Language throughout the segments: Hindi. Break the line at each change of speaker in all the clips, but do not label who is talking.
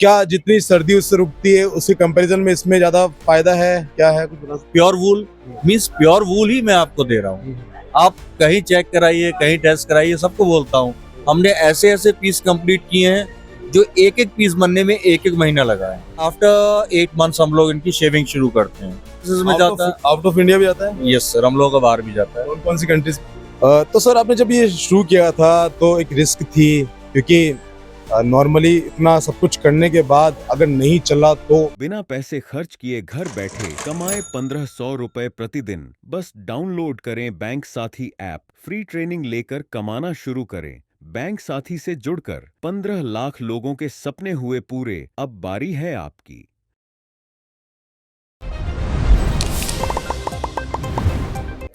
क्या जितनी सर्दी उससे रुकती है उसके कंपैरिजन में इसमें ज्यादा फायदा है, क्या है कुछ बता सकते
pure wool means pure wool ही मैं आपको दे रहा हूँ। आप कहीं चेक कराइए, कहीं टेस्ट कराइए, सबको बोलता हूँ। हमने ऐसे ऐसे पीस कंप्लीट किए हैं जो एक एक पीस बनने में एक एक महीना लगा है। आफ्टर 8 मंथ्स हम लोग इनकी शेविंग शुरू करते हैं। में जाता है,
आउट ऑफ इंडिया भी जाता है?
यस सर, हम लोगों का बाहर भी जाता है।
कौन कौन सी कंट्रीज? तो सर आपने जब ये शुरू किया था तो एक रिस्क थी, क्योंकि नॉर्मली इतना सब कुछ करने के बाद अगर नहीं चला तो?
बिना पैसे खर्च किए घर बैठे कमाए 1500 रुपए प्रतिदिन। बस डाउनलोड करें बैंक साथी ऐप। फ्री ट्रेनिंग लेकर कमाना शुरू करें। बैंक साथी से जुड़कर 15 लाख लोगों के सपने हुए पूरे। अब बारी है आपकी।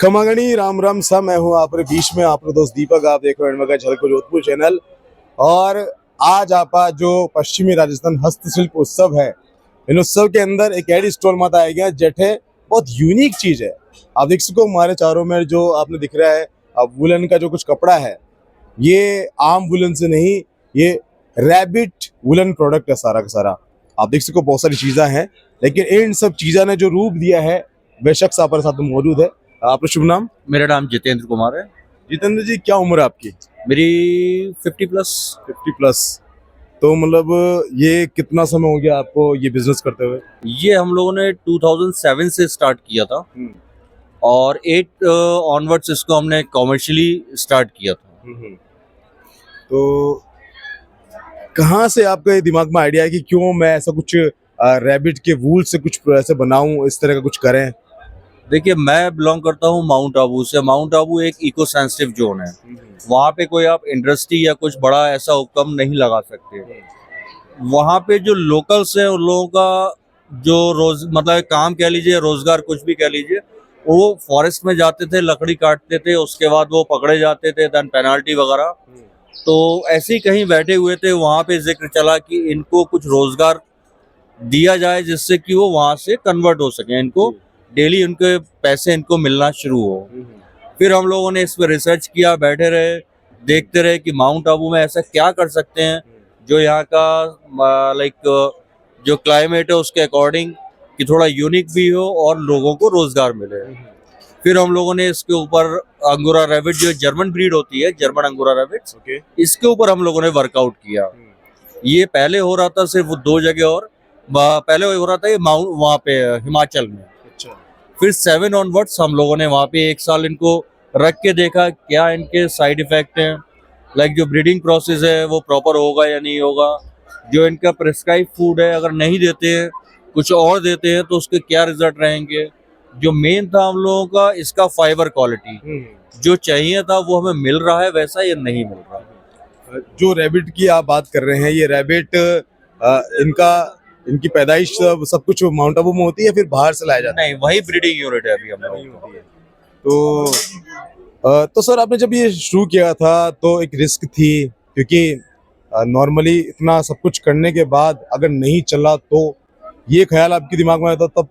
खमागणी राम राम सा, मैं हूँ आपके बीच में आपका दोस्त दीपक। आप देख रहे हैं झलको जोधपुर चैनल। और आज आपका जो पश्चिमी राजस्थान हस्तशिल्प उत्सव है, इन उत्सव के अंदर एक एडी स्टॉल माता आ गया जेठे बहुत यूनिक चीज है। आप देख सको हमारे चारों में जो आपने दिख रहा है वुलन का जो कुछ कपड़ा है, ये आम वुलन से नहीं, ये रैबिट वुलन प्रोडक्ट है सारा का सारा। आप देख सको बहुत सारी चीजें हैं, लेकिन इन सब चीजों ने जो रूप दिया है वह शख्स आपके साथ मौजूद है। आपका शुभ नाम?
मेरा नाम जितेंद्र कुमार है।
जितेंद्र जी, क्या उम्र है आपकी?
मेरी 50+।
50+। तो मतलब ये कितना समय हो गया आपको ये बिजनेस करते हुए?
ये हम लोगों ने 2007 से स्टार्ट किया था और 8 ऑनवर्ड्स इसको हमने कॉमर्शियली स्टार्ट किया था।
तो कहाँ से आपका ये दिमाग में आइडिया है कि क्यों मैं ऐसा कुछ रैबिट के वूल से कुछ ऐसे बनाऊं, इस तरह का कुछ करें?
देखिए, मैं बिलोंग करता हूँ माउंट आबू से। माउंट आबू एक इको सेंसिटिव जोन है। वहाँ पे कोई आप इंडस्ट्री या कुछ बड़ा ऐसा हुक्म नहीं लगा सकते। वहाँ पे जो लोकल्स हैं उन लोगों का जो मतलब काम कह लीजिए, रोजगार कुछ भी कह लीजिए, वो फॉरेस्ट में जाते थे, लकड़ी काटते थे, उसके बाद वो पकड़े जाते थे, देन पेनाल्टी वगैरह। तो ऐसे ही कहीं बैठे हुए थे, वहाँ पे जिक्र चला कि इनको कुछ रोजगार दिया जाए जिससे कि वो वहाँ से कन्वर्ट हो सके, इनको डेली उनके पैसे इनको मिलना शुरू हो। फिर हम लोगों ने इस पर रिसर्च किया, बैठे रहे, देखते रहे कि माउंट आबू में ऐसा क्या कर सकते हैं जो यहाँ का लाइक जो क्लाइमेट है उसके अकॉर्डिंग कि थोड़ा यूनिक भी हो और लोगों को रोजगार मिले। फिर हम लोगों ने इसके ऊपर अंगूरा रैबिट, जो जर्मन ब्रीड होती है, जर्मन अंगूरा रैबिट, इसके ऊपर हम लोगों ने वर्कआउट किया। ये पहले हो रहा था सिर्फ 2 जगह, और पहले हो रहा था ये वहाँ पे हिमाचल में। फिर 7 ऑनवर्ड्स हम लोगों ने वहाँ पे 1 साल इनको रख के देखा क्या इनके साइड इफेक्ट हैं, लाइक जो ब्रीडिंग प्रोसेस है वो प्रॉपर होगा या नहीं होगा, जो इनका प्रिस्क्राइब फूड है अगर नहीं देते हैं, कुछ और देते हैं तो उसके क्या रिजल्ट रहेंगे। जो मेन था हम लोगों का, इसका फाइबर क्वालिटी जो चाहिए था वो हमें मिल रहा है वैसा या नहीं मिल रहा है।
जो रैबिट की आप बात कर रहे हैं, ये रैबिट इनकी पैदाइश सब कुछ माउंट आबू में होती है या फिर बाहर से लाया जाता है?
नहीं, वही ब्रीडिंग यूनिट है अभी हम लोगों का।
तो सर आपने जब ये शुरू किया था तो एक रिस्क थी, क्योंकि नॉर्मली इतना सब कुछ करने के बाद अगर नहीं चला तो ये ख्याल आपके दिमाग में आया था, तब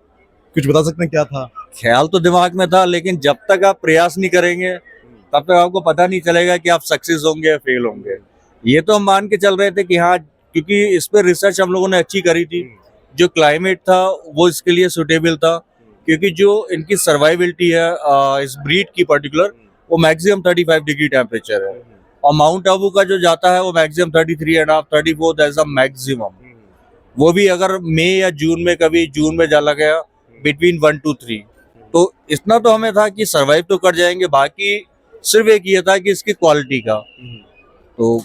कुछ बता सकते हैं क्या था?
ख्याल तो दिमाग में था, लेकिन जब तक आप प्रयास नहीं करेंगे तब तक आपको पता नहीं चलेगा कि आप सक्सेस होंगे या फेल होंगे। ये तो हम मान के चल रहे थे कि हाँ, क्योंकि इस पर रिसर्च हम लोगों ने अच्छी करी थी, जो क्लाइमेट था वो इसके लिए सुटेबल था, क्योंकि जो इनकी सर्वाइबिलिटी है इस ब्रीड की पर्टिकुलर, वो मैक्सिमम 35 डिग्री टेम्परेचर है, और माउंट आबू का जो जाता है वो मैक्सिमम 33.5 34 एज अ मैक्सिमम। वो भी अगर मई या जून में, कभी जून में जाला गया बिटवीन 1 to 3, तो इतना तो हमें था कि सर्वाइव तो कर जाएंगे। बाकी सिर्फ एक ये था कि इसकी क्वालिटी का। तो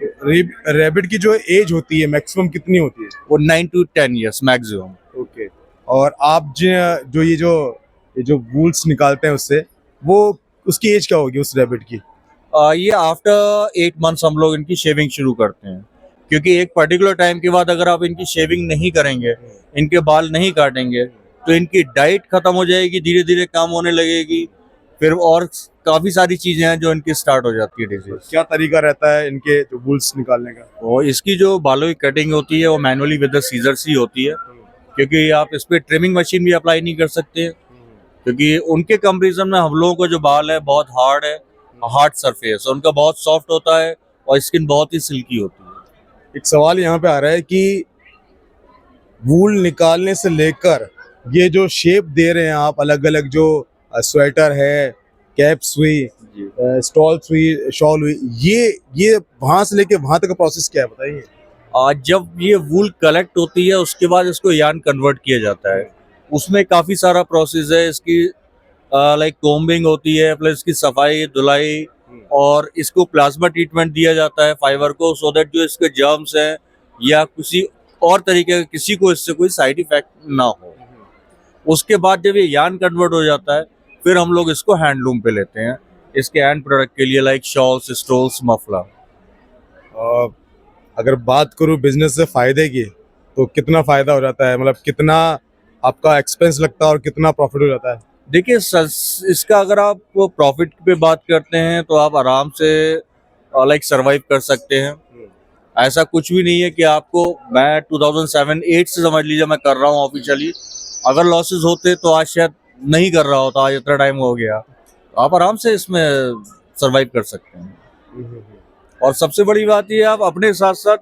रैबिट की जो एज होती है मैक्सिमम कितनी होती है?
वो 9 to 10 ईयर्स मैक्सिमम।
ओके। और आप ये जो वूल्स निकालते हैं उससे, वो उसकी एज क्या होगी उस रैबिट की?
ये आफ्टर 8 मंथ्स हम लोग इनकी शेविंग शुरू करते हैं, क्योंकि एक पर्टिकुलर टाइम के बाद अगर आप इनकी शेविंग नहीं करेंगे, इनके बाल नहीं काटेंगे, तो इनकी डाइट खत्म हो जाएगी, धीरे धीरे कम होने लगेगी, फिर और काफी सारी चीजें हैं जो इनकी स्टार्ट हो जाती है डिजीज।
क्या तरीका रहता है इनके जो वूल्स निकालने का?
और इसकी जो बालों की कटिंग होती है वो मैनुअली विद द सीजर्स ही होती है, क्योंकि आप इस पे ट्रिमिंग मशीन भी अप्लाई नहीं कर सकते, क्योंकि उनके कंपैरिजन में हम लोगों का जो बाल है बहुत हार्ड है, हार्ड सरफेस, उनका बहुत सॉफ्ट होता है और स्किन बहुत ही सिल्की होती है।
एक सवाल यहाँ पे आ रहा है कि वूल निकालने से लेकर ये जो शेप दे रहे हैं आप, अलग अलग जो स्वेटर है, कैप्स हुई, स्टॉल्स हुई, शॉल हुई, ये वहां से लेके वहां तक का प्रोसेस क्या है बताइए।
आज जब ये वूल कलेक्ट होती है उसके बाद इसको यार्न कन्वर्ट किया जाता है। उसमें काफ़ी सारा प्रोसेस है इसकी, लाइक कोम्बिंग होती है, प्लस इसकी सफाई धुलाई, और इसको प्लाज्मा ट्रीटमेंट दिया जाता है फाइबर को, सो दैट जो इसके जर्म्स हैं या किसी और तरीके का किसी को इससे कोई साइड इफेक्ट ना हो। उसके बाद जब ये यार्न कन्वर्ट हो जाता है फिर हम लोग इसको हैंडलूम पे लेते हैं इसके एंड प्रोडक्ट के लिए, लाइक शॉल्स, स्टोल्स, मफलर।
और अगर बात करूं बिजनेस से फायदे की, तो कितना फायदा हो जाता है, मतलब कितना आपका एक्सपेंस लगता है और कितना प्रॉफिट हो जाता है।
देखिए इसका अगर आप प्रॉफिट पे बात करते हैं तो आप आराम से लाइक सरवाइव कर सकते हैं। ऐसा कुछ भी नहीं है कि आपको, मैं 2007-8 से समझ लीजिए मैं कर रहा हूँ ऑफिशियली, अगर लॉसेस होते तो आज शायद नहीं कर रहा होता, आज इतना टाइम हो गया। तो आप आराम से इसमें सरवाइव कर सकते हैं। और सबसे बड़ी बात ये, आप अपने साथ साथ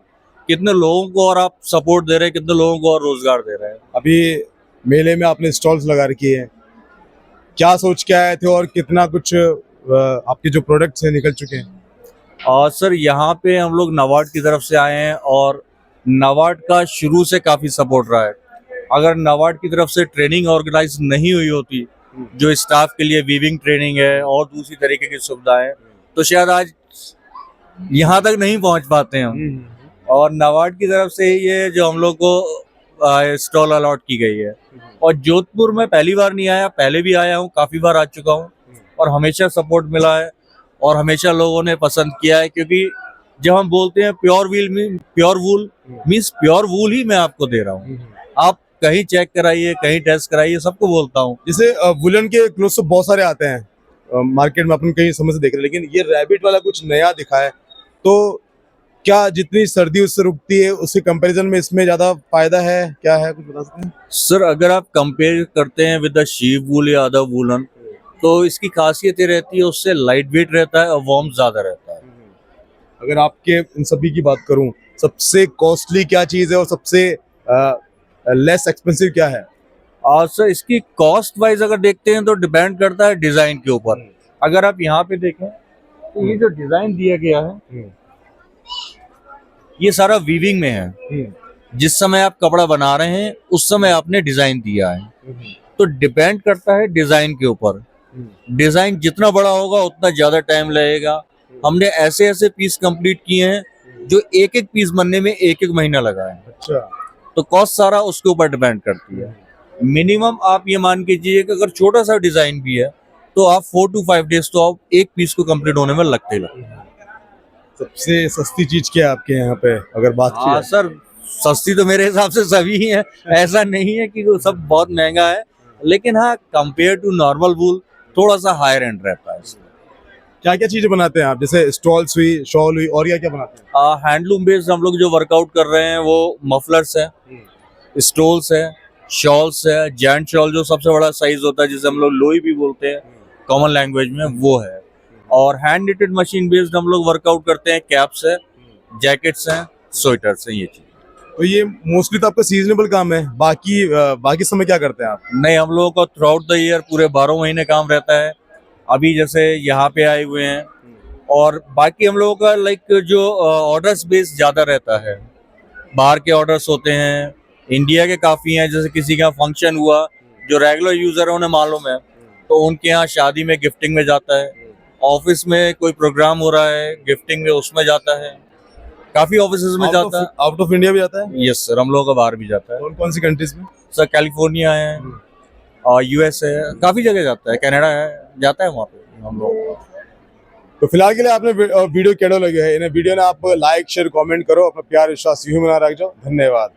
कितने लोगों को और आप सपोर्ट दे रहे हैं, कितने लोगों को और रोजगार दे रहे हैं।
अभी मेले में आपने स्टॉल्स लगा रखी है, क्या सोच के आए थे और कितना कुछ आपके जो प्रोडक्ट्स हैं निकल चुके हैं।
और सर यहाँ पे हम लोग नाबार्ड की तरफ से आए हैं और नाबार्ड का शुरू से काफ़ी सपोर्ट रहा है। अगर नाबार्ड की तरफ से ट्रेनिंग ऑर्गेनाइज नहीं हुई होती, जो स्टाफ के लिए वीविंग ट्रेनिंग है और दूसरी तरीके की सुविधाएं, तो शायद आज यहाँ तक नहीं पहुँच पाते हम। और नाबार्ड की तरफ से ये जो हम लोग को स्टॉल अलॉट की गई है। और जोधपुर में पहली बार नहीं आया, पहले भी आया हूँ, काफ़ी बार आ चुका हूँ और हमेशा सपोर्ट मिला है और हमेशा लोगों ने पसंद किया है। क्योंकि जब हम बोलते हैं pure wool means pure wool ही मैं आपको दे रहा हूँ। आप कहीं चेक कराइए, कहीं टेस्ट कराइए, सबको बोलता हूँ।
जैसे वुलन के क्लोथ्स तो बहुत सारे आते हैं मार्केट में, अपन कहीं समय से देख रहे हैं, लेकिन ये रैबिट वाला कुछ नया दिखा है। तो क्या जितनी सर्दी उससे रुकती है उसके कंपैरिजन में इसमें ज्यादा फायदा है, क्या है, कुछ बता सकते हैं।
सर अगर आप कंपेयर करते हैं विद द शीप वूल या अदर वूलन, तो इसकी खासियत ये रहती है उससे लाइट वेट रहता है और वार्म ज्यादा रहता है।
अगर आपके इन सभी की बात करूं, सबसे कॉस्टली क्या चीज है और सबसे लेस एक्सपेंसिव क्या है।
और सर इसकी कॉस्ट वाइज अगर देखते हैं तो डिपेंड करता है डिजाइन के ऊपर। अगर आप यहाँ पे देखें तो ये जो डिजाइन दिया गया है ये सारा वीविंग में है। जिस समय आप कपड़ा बना रहे हैं उस समय आपने डिजाइन दिया है, तो डिपेंड करता है डिजाइन के ऊपर। डिजाइन जितना बड़ा होगा उतना ज्यादा टाइम लगेगा। हमने ऐसे ऐसे पीस कंप्लीट किए हैं जो एक एक पीस बनने में एक एक महीना लगा है।
अच्छा,
तो कॉस्ट सारा उसके ऊपर डिपेंड करती है। मिनिमम आप ये मान के चलिए कि अगर छोटा सा डिजाइन भी है तो आप 4 to 5 डेज तो आप एक पीस को कंप्लीट होने में लगते ही लगते हैं।
सबसे सस्ती चीज क्या है आपके यहाँ पे अगर बात की
हाँ
जाए?
सर, सस्ती तो मेरे हिसाब से सभी ही है, ऐसा नहीं है कि वो सब बहुत महंगा है, लेकिन हाँ कंपेयर टू नॉर्मल वूल थोड़ा सा हायर एंड रहता है इसमें।
क्या क्या चीजें बनाते हैं आप, जैसे स्टॉल्स हुई, शॉल हुई, और क्या क्या बनाते हैं।
हैंडलूम बेस्ड हम लोग जो वर्कआउट कर रहे हैं वो मफलर्स है, स्टोल्स है, शॉल्स है, जेंट शॉल जो सबसे बड़ा साइज होता है जिसे हम लोग लोई भी बोलते हैं कॉमन लैंग्वेज में, वो है। और हैंड निटेड मशीन बेस्ड हम लोग वर्कआउट करते हैं, कैप्स है, जैकेट्स हैं, स्वेटर्स हैं, ये चीज।
तो ये मोस्टली तो आपका सीजनेबल काम है, बाकी समय क्या करते हैं आप।
नहीं, हम लोगों का थ्रू आउट द ईयर पूरे 12 महीने काम रहता है। अभी जैसे यहाँ पे आए हुए हैं, और बाकी हम लोगों का लाइक जो ऑर्डर्स बेस ज्यादा रहता है, बाहर के ऑर्डर्स होते हैं, इंडिया के काफी हैं। जैसे किसी का फंक्शन हुआ, जो रेगुलर यूजर है उन्हें मालूम है, तो उनके यहाँ शादी में गिफ्टिंग में जाता है, ऑफिस में कोई प्रोग्राम हो रहा है गिफ्टिंग में उसमें जाता है, काफी ऑफिसेज में जाता है।
आउट ऑफ इंडिया भी जाता है।
यस सर, हम लोगों का बाहर भी जाता है।
कौन कौन सी कंट्रीज में।
सर कैलिफोर्निया है और यूएस है, काफी जगह जाता है, कनाडा है, जाता है वहाँ पे हम लोग।
तो फिलहाल के लिए आपने वीडियो केड़ो लगे है, इन्हें वीडियो ने आप लाइक शेयर कमेंट करो, अपना प्यार विश्वास यूं ही बना रख जाओ। धन्यवाद।